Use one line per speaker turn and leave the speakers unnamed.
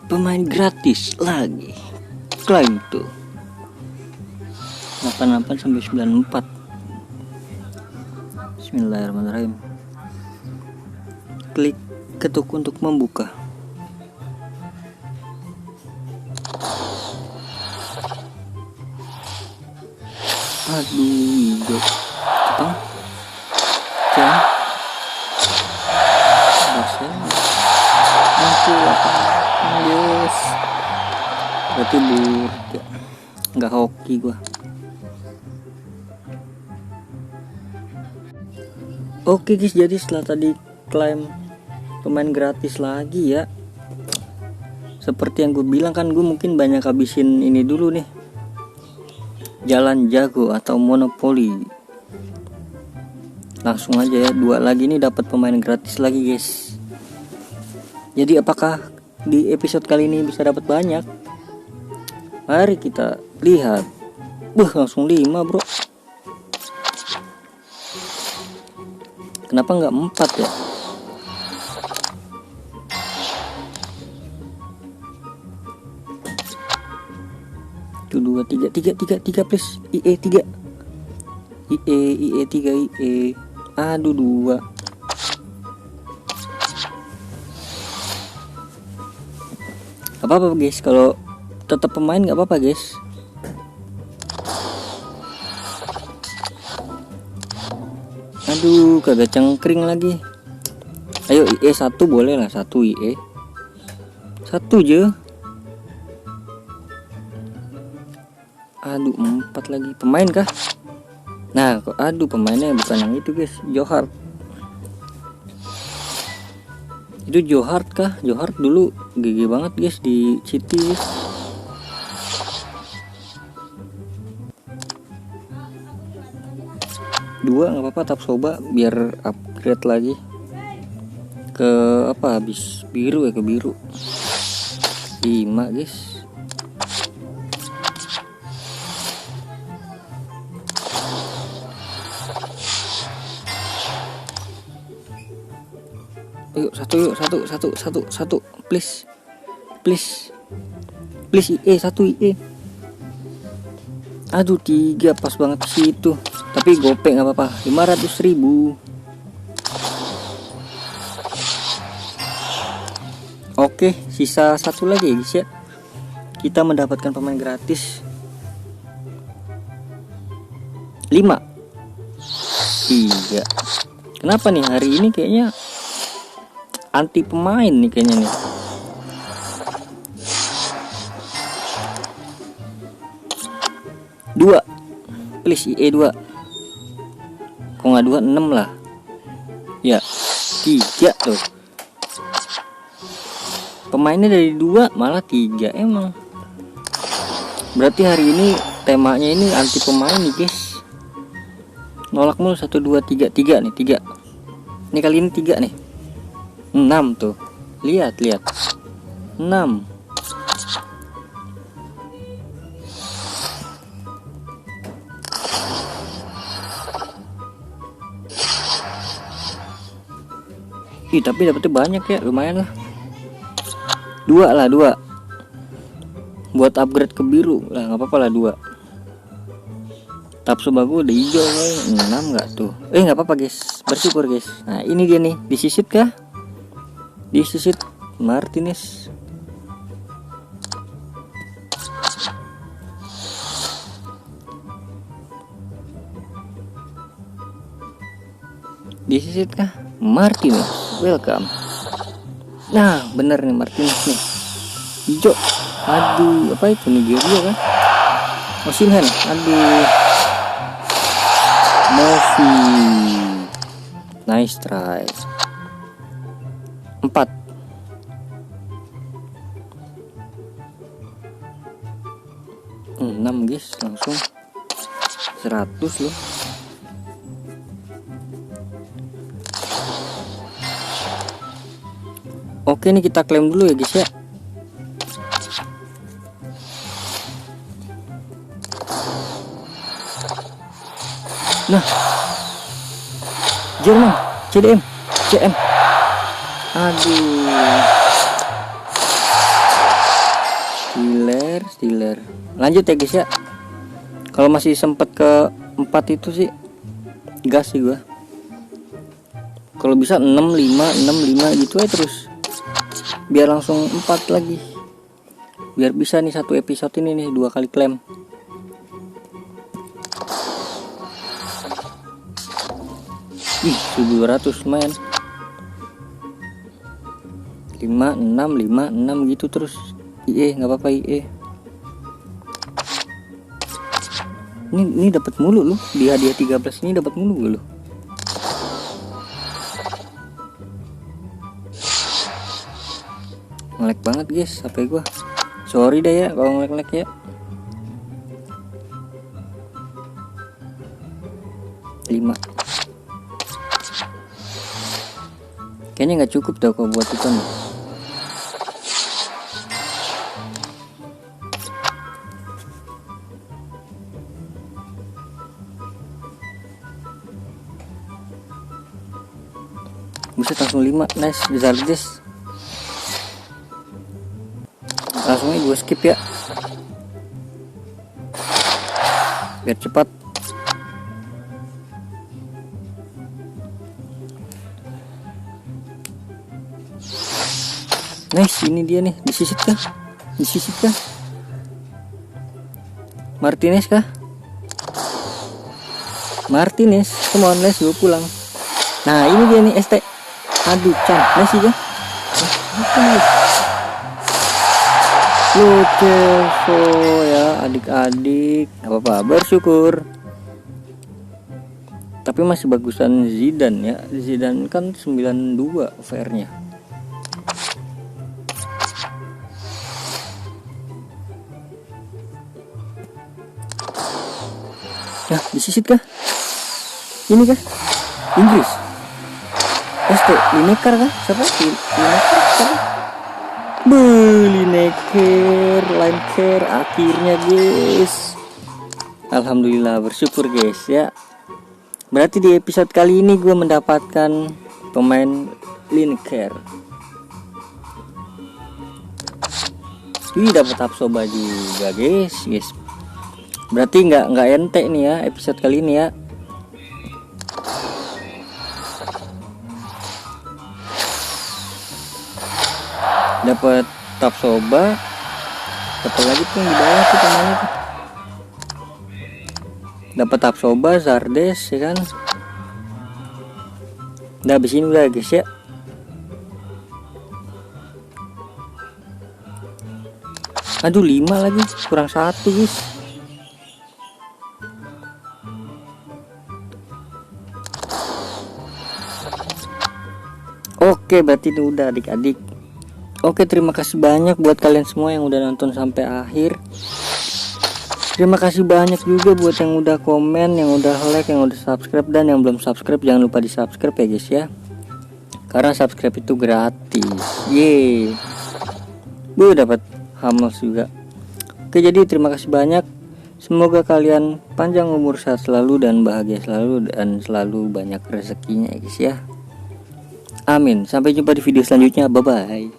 pemain gratis lagi. Klaim tuh 88 sampai 94. Bismillahirrahmanirrahim. Klik ketuk untuk membuka. Aduh, hijau. Jepang. Jam. Bosan. Aku apa? Yes. Berarti ya. Nggak hoki gua. Oke guys, jadi setelah tadi klaim pemain gratis lagi ya, seperti yang gue bilang kan, gue mungkin banyak habisin ini dulu nih, jalan jago atau monopoli. Langsung aja ya, 2 lagi nih dapat pemain gratis lagi guys. Jadi apakah di episode kali ini bisa dapat banyak? Mari kita lihat. Langsung 5 bro. Kenapa nggak 4 ya? Itu 2, 3 please. IE 3. IE 3 IE. Aduh 2. Apa-apa guys, kalau tetap pemain nggak apa-apa guys. Aduh, kagak cengkring lagi. Ayo IE 1 boleh lah, 1 IE. 1 aja. Aduh, 4 lagi. Pemain kah? Nah, kok aduh pemainnya bukan yang itu guys, Johart. Itu Johart kah? Johart dulu GG banget guys di City guys. Dua nggak apa-apa, tap coba biar upgrade lagi ke apa, habis biru ya, ke biru. 5 guys. Yuk, satu please IE 1 IE. Aduh 3 pas banget di situ, tapi gopek nggak apa-apa, 500.000. Oke, sisa 1 lagi ya guys ya, kita mendapatkan pemain gratis 5. 3. Kenapa nih hari ini kayaknya anti pemain nih kayaknya nih. Dua, please IE 2. Kok nggak 2, 6 lah. Ya, 3 tuh. Pemainnya dari 2 malah 3 emang. Berarti hari ini temanya ini anti pemain nih guys. Nolak mulu 1 2 3 3 nih, 3. Ini kali ini 3 nih. 6 tuh. Lihat. 6. Ih, tapi dapetnya banyak ya, lumayan lah. 2 lah, 2. Buat upgrade ke biru lah, nggak apa-apa lah 2. Tap sebagus udah hijau kan. 6 nggak tuh? Nggak apa-apa guys, bersyukur guys. Nah ini dia nih, disisit kah? Disisit Martinez. Disisit kah? Martinez, welcome. Nah bener nih Martinez nih, hijau. Aduh, apa itu, Nigeria kan? Mosinhan, aduh. Mofi, nice try. 4. 6 guys, langsung 100 loh. Oke, nih kita klaim dulu ya guys ya. Nah, Jerman, CM. Aduh. Steeler. Lanjut ya guys ya. Kalau masih sempet ke 4 itu sih gas sih gua. Kalau bisa 6, 5 gitu aja terus. Biar langsung 4 lagi. Biar bisa nih satu episode ini nih 2 kali klaim. Ih, 1200 lumayan. 5, 6 gitu terus. IE nggak apa-apa IE. Ini dapat mulu lu di hadiah 13 ini, dapat mulu gue lu. Ngelag banget guys HP gua. Sorry dah ya kalau ngelag ya. 5. Kayaknya nggak cukup dah kalau buat itu nih. Buset langsung 5. Nice Zardes. Langsungnya gue skip ya biar cepat. Nice, ini dia nih. Disisit kah? Martinez kah? Martinez, come on, let's go pulang. Nah ini dia nih ST. Aduh Chan, Messi kah? Lucu ya adik-adik, apa-apa bersyukur. Tapi masih bagusan Zidane ya. Zidane kan 92 VR-nya. Nah, disisit kah? Ini kah? Inggris. ST Lineker kah? Siapa? Lineker siapa? Lineker akhirnya guys. Alhamdulillah, bersyukur guys ya. Berarti di episode kali ini gue mendapatkan pemain Lineker. Wih, dapat Tapsoba juga guys. Berarti nggak ente nih ya episode kali ini ya. Dapat Tapsoba. Dapat lagi tuh yang di bawah tuh temannya tuh. Dapat Tapsoba, Zardes ya kan. Udah habis ini udah guys ya. Aduh 5 lagi, kurang 1 guys. Oke, berarti itu udah adik-adik. Oke, terima kasih banyak buat kalian semua yang udah nonton sampai akhir. Terima kasih banyak juga buat yang udah komen, yang udah like, yang udah subscribe, dan yang belum subscribe jangan lupa di subscribe ya guys ya. Karena subscribe itu gratis. Yeay. Dapat Hamels juga. Oke, jadi terima kasih banyak. Semoga kalian panjang umur, sehat selalu, dan bahagia selalu, dan selalu banyak rezekinya ya guys ya. Amin. Sampai jumpa di video selanjutnya. Bye bye.